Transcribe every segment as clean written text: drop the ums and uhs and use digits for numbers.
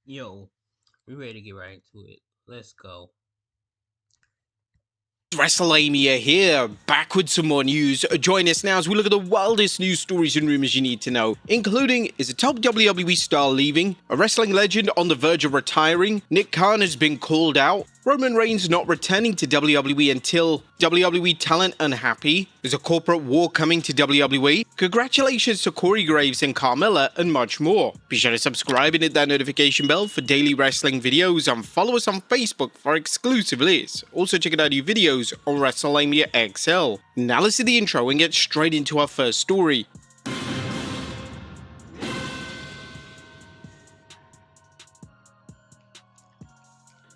Yo, we ready to get right into it. Let's go. WrestleMania here, back with some more news. Join us now as we look at the wildest news stories and rumors you need to know, including is a top WWE star leaving, a wrestling legend on the verge of retiring, Nick Khan has been called out, Roman Reigns not returning to WWE until WWE talent unhappy, is a corporate war coming to WWE, congratulations to Corey Graves and Carmella, and much more. Be sure to subscribe and hit that notification bell for daily wrestling videos and follow us on Facebook for exclusive lists. Also check out our new videos on WrestleMania XL. Now let's do the intro and get straight into our first story.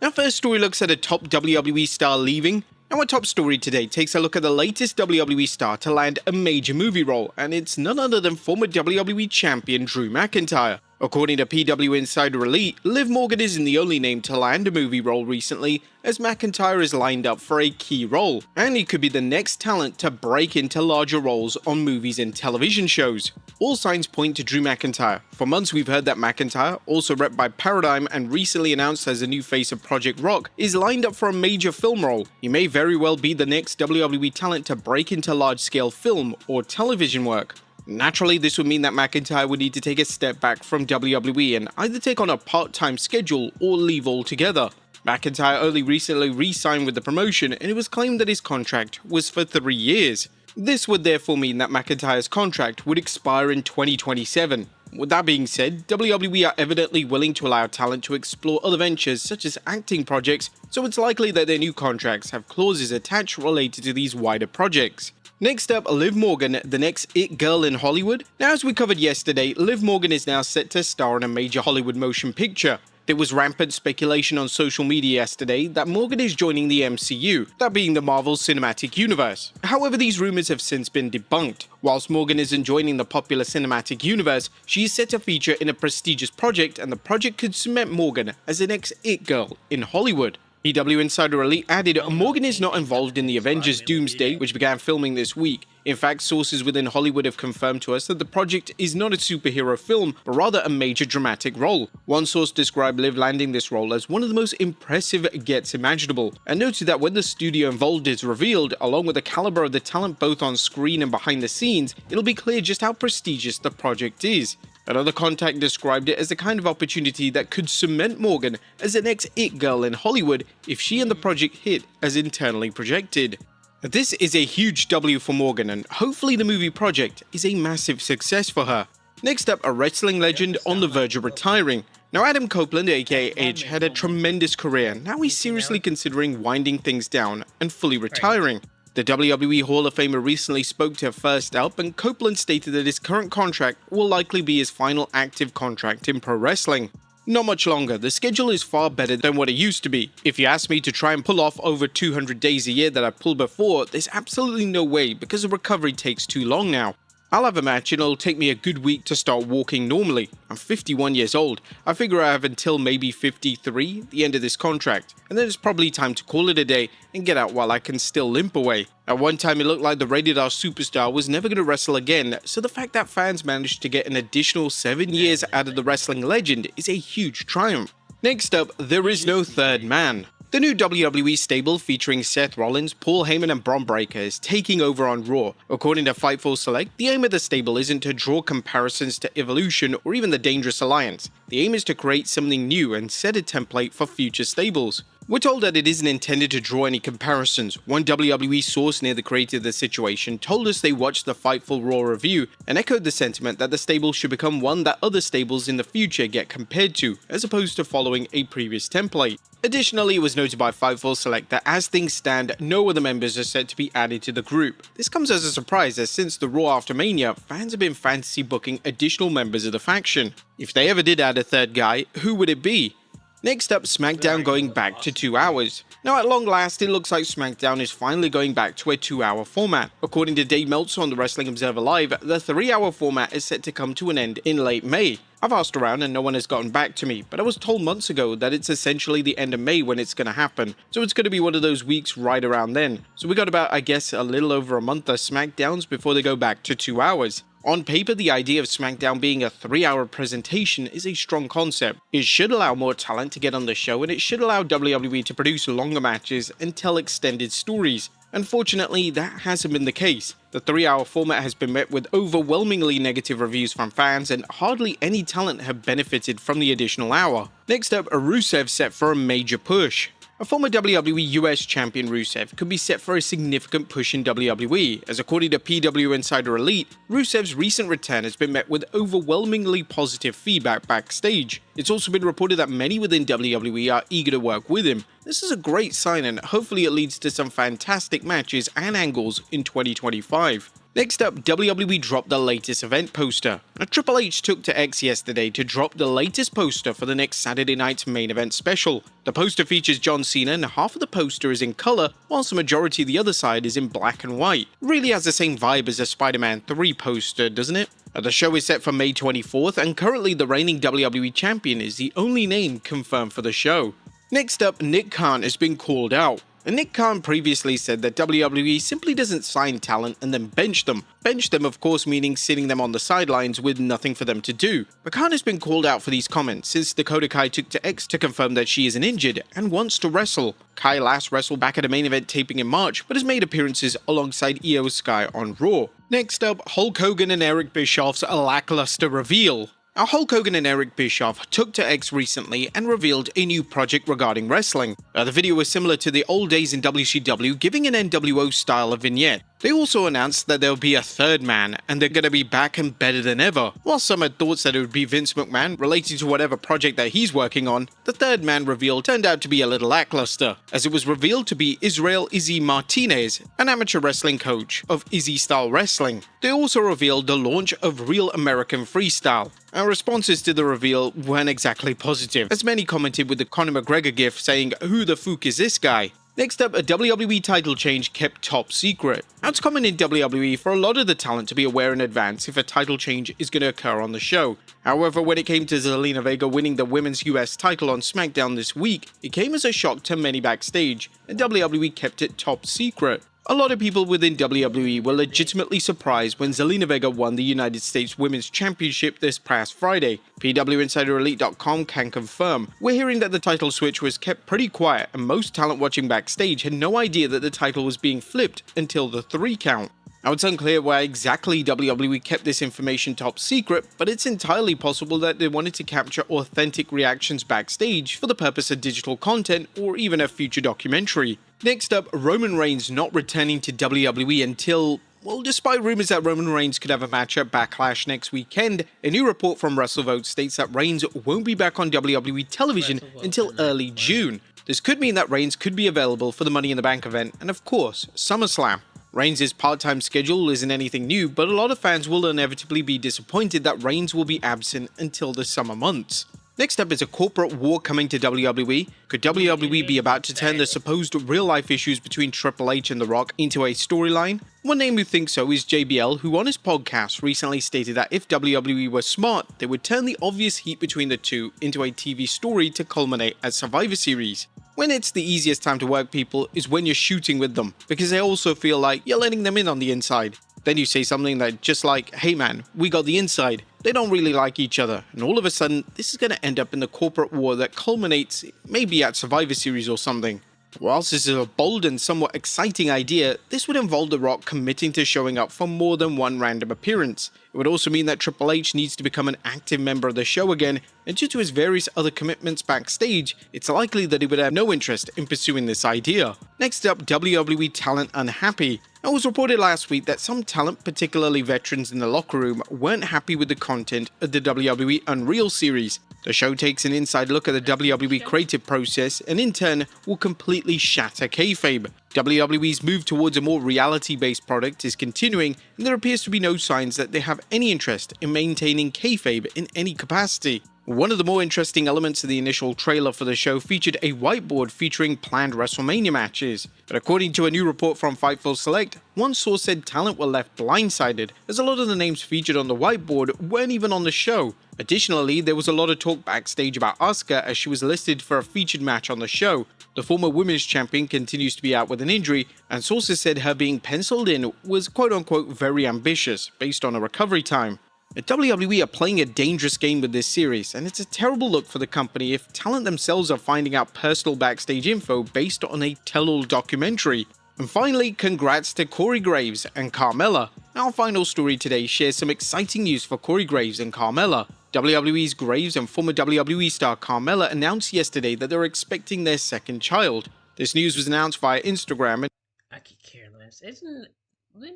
Our first story looks at a top WWE star leaving. Now our top story today takes a look at the latest WWE star to land a major movie role, and it's none other than former WWE champion Drew McIntyre. According to PW Insider Elite, Liv Morgan isn't the only name to land a movie role recently, as McIntyre is lined up for a key role, and he could be the next talent to break into larger roles on movies and television shows. All signs point to Drew McIntyre. For months we've heard that McIntyre, also rep by Paradigm and recently announced as a new face of Project Rock, is lined up for a major film role. He may very well be the next WWE talent to break into large-scale film or television work. Naturally, this would mean that McIntyre would need to take a step back from WWE and either take on a part-time schedule or leave altogether. McIntyre only recently re-signed with the promotion, and it was claimed that his contract was for 3 years. This would therefore mean that McIntyre's contract would expire in 2027. With that being said, WWE are evidently willing to allow talent to explore other ventures such as acting projects, so it's likely that their new contracts have clauses attached related to these wider projects. Next up, Liv Morgan, the next it girl in Hollywood. Now, as we covered yesterday, Liv Morgan is now set to star in a major Hollywood motion picture. There was rampant speculation on social media yesterday that Morgan is joining the MCU, that being the Marvel Cinematic Universe. However, these rumors have since been debunked. Whilst Morgan isn't joining the popular cinematic universe, she is set to feature in a prestigious project, and the project could cement Morgan as the next it girl in Hollywood. PW Insider Elite added, Morgan is not involved in the Avengers Doomsday, which began filming this week. In fact, sources within Hollywood have confirmed to us that the project is not a superhero film, but rather a major dramatic role. One source described Liv landing this role as one of the most impressive gets imaginable, and noted that when the studio involved is revealed, along with the caliber of the talent both on screen and behind the scenes, it'll be clear just how prestigious the project is. Another contact described it as the kind of opportunity that could cement Morgan as the next it girl in Hollywood if she and the project hit as internally projected. This is a huge W for Morgan, and hopefully the movie project is a massive success for her. Next up, a wrestling legend on the verge of retiring. Now, Adam Copeland, aka Edge, had a tremendous career. Now he's seriously considering winding things down and fully retiring. The WWE Hall of Famer recently spoke to First Up, and Copeland stated that his current contract will likely be his final active contract in pro wrestling. Not much longer, the schedule is far better than what it used to be. If you ask me to try and pull off over 200 days a year that I pulled before, there's absolutely no way because the recovery takes too long now. I'll have a match and it'll take me a good week to start walking normally. I'm 51 years old. I figure I have until maybe 53, the end of this contract, and then it's probably time to call it a day and get out while I can still limp away. At one time it looked like the rated R superstar was never going to wrestle again, so the fact that fans managed to get an additional 7 years out of the wrestling legend is a huge triumph. Next up, there is no third man. The new WWE stable featuring Seth Rollins, Paul Heyman and Bron Breakker is taking over on Raw. According to Fightful Select, the aim of the stable isn't to draw comparisons to Evolution or even the Dangerous Alliance. The aim is to create something new and set a template for future stables. We're told that it isn't intended to draw any comparisons. One WWE source near the creator of the situation told us they watched the Fightful Raw review and echoed the sentiment that the stable should become one that other stables in the future get compared to, as opposed to following a previous template. Additionally, it was noted by Fightful Select that as things stand, no other members are set to be added to the group. This comes as a surprise, as since the Raw after Mania, fans have been fantasy booking additional members of the faction. If they ever did add a third guy, who would it be? Next up, SmackDown going back to 2 hours. Now at long last, it looks like SmackDown is finally going back to a 2-hour format. According to Dave Meltzer on the Wrestling Observer Live, the 3-hour format is set to come to an end in late May. I've asked around and no one has gotten back to me, but I was told months ago that it's essentially the end of May when it's going to happen, so it's going to be one of those weeks right around then. So we got about, I guess, a little over a month of SmackDowns before they go back to 2 hours. On paper, the idea of SmackDown being a 3-hour presentation is a strong concept. It should allow more talent to get on the show, and it should allow WWE to produce longer matches and tell extended stories. Unfortunately, that hasn't been the case. The 3-hour format has been met with overwhelmingly negative reviews from fans, and hardly any talent have benefited from the additional hour. Next up, Rusev set for a major push. A former WWE US champion Rusev could be set for a significant push in WWE, as according to PW Insider Elite, Rusev's recent return has been met with overwhelmingly positive feedback backstage. It's also been reported that many within WWE are eager to work with him. This is a great sign, and hopefully it leads to some fantastic matches and angles in 2025. Next up, WWE dropped the latest event poster. Now, Triple H took to X yesterday to drop the latest poster for the next Saturday night's main event special. The poster features John Cena, and half of the poster is in color, whilst the majority of the other side is in black and white. Really has the same vibe as a Spider-Man 3 poster, doesn't it? The show is set for May 24th, and currently the reigning WWE champion is the only name confirmed for the show. Next up, Nick Khan has been called out. And Nick Khan previously said that WWE simply doesn't sign talent and then bench them. Bench them, of course, meaning sitting them on the sidelines with nothing for them to do. But Khan has been called out for these comments since Dakota Kai took to X to confirm that she isn't injured and wants to wrestle. Kai last wrestled back at a main event taping in March, but has made appearances alongside Io Sky on Raw. Next up, Hulk Hogan and Eric Bischoff's lackluster reveal. Now, Hulk Hogan and Eric Bischoff took to X recently and revealed a new project regarding wrestling. The video was similar to the old days in WCW, giving an NWO style of vignette. They also announced that there will be a third man, and they're going to be back and better than ever. While some had thoughts that it would be Vince McMahon relating to whatever project that he's working on, the third man reveal turned out to be a little lackluster, as it was revealed to be Israel Izzy Martinez, an amateur wrestling coach of Izzy Style Wrestling. They also revealed the launch of Real American Freestyle. Our responses to the reveal weren't exactly positive, as many commented with the Conor McGregor gif saying, "Who the fuck is this guy?" Next up, a WWE title change kept top secret. Now, it's common in WWE for a lot of the talent to be aware in advance if a title change is going to occur on the show. However, when it came to Zelina Vega winning the Women's US title on SmackDown this week, it came as a shock to many backstage, and WWE kept it top secret. A lot of people within WWE were legitimately surprised when Zelina Vega won the United States Women's Championship this past Friday. PWInsiderElite.com can confirm. We're hearing that the title switch was kept pretty quiet, and most talent watching backstage had no idea that the title was being flipped until the 3 count. Now, it's unclear why exactly WWE kept this information top secret, but it's entirely possible that they wanted to capture authentic reactions backstage for the purpose of digital content or even a future documentary. Next up, Roman Reigns not returning to WWE until, well, despite rumors that Roman Reigns could have a match at Backlash next weekend, a new report from WrestleVote states that Reigns won't be back on WWE television until early June. This could mean that Reigns could be available for the Money in the Bank event and, of course, SummerSlam. Reigns' part-time schedule isn't anything new, but a lot of fans will inevitably be disappointed that Reigns will be absent until the summer months. Next up is a corporate war coming to WWE. Could WWE be about to turn the supposed real-life issues between Triple H and The Rock into a storyline? One name who thinks so is JBL, who on his podcast recently stated that if WWE were smart, they would turn the obvious heat between the two into a TV story to culminate at Survivor Series. When it's the easiest time to work people is when you're shooting with them, because they also feel like you're letting them in on the inside. Then you say something that just like, "Hey man, we got the inside." They don't really like each other, and all of a sudden, this is going to end up in the corporate war that culminates maybe at Survivor Series or something. Whilst this is a bold and somewhat exciting idea, this would involve The Rock committing to showing up for more than one random appearance. It would also mean that Triple H needs to become an active member of the show again, and due to his various other commitments backstage, it's likely that he would have no interest in pursuing this idea. Next up, WWE talent unhappy. It was reported last week that some talent, particularly veterans in the locker room, weren't happy with the content of the WWE Unreal series. The show takes an inside look at the WWE creative process and in turn will completely shatter kayfabe. WWE's move towards a more reality-based product is continuing, and there appears to be no signs that they have any interest in maintaining kayfabe in any capacity. One of the more interesting elements of the initial trailer for the show featured a whiteboard featuring planned WrestleMania matches. But according to a new report from Fightful Select, one source said talent were left blindsided, as a lot of the names featured on the whiteboard weren't even on the show. Additionally, there was a lot of talk backstage about Asuka as she was listed for a featured match on the show. The former women's champion continues to be out with an injury, and sources said her being penciled in was quote-unquote very ambitious, based on a recovery time. The WWE are playing a dangerous game with this series, and it's a terrible look for the company if talent themselves are finding out personal backstage info based on a tell-all documentary. And finally, congrats to Corey Graves and Carmella. Our final story today shares some exciting news for Corey Graves and Carmella. WWE's Graves and former WWE star Carmella announced yesterday that they're expecting their second child. This news was announced via Instagram. I could care less. Didn't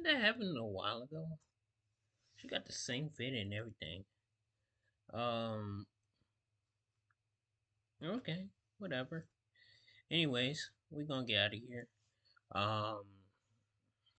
that happen a while ago? She got the same fit and everything. Um, okay, whatever. Anyways, we're gonna get out of here. Um,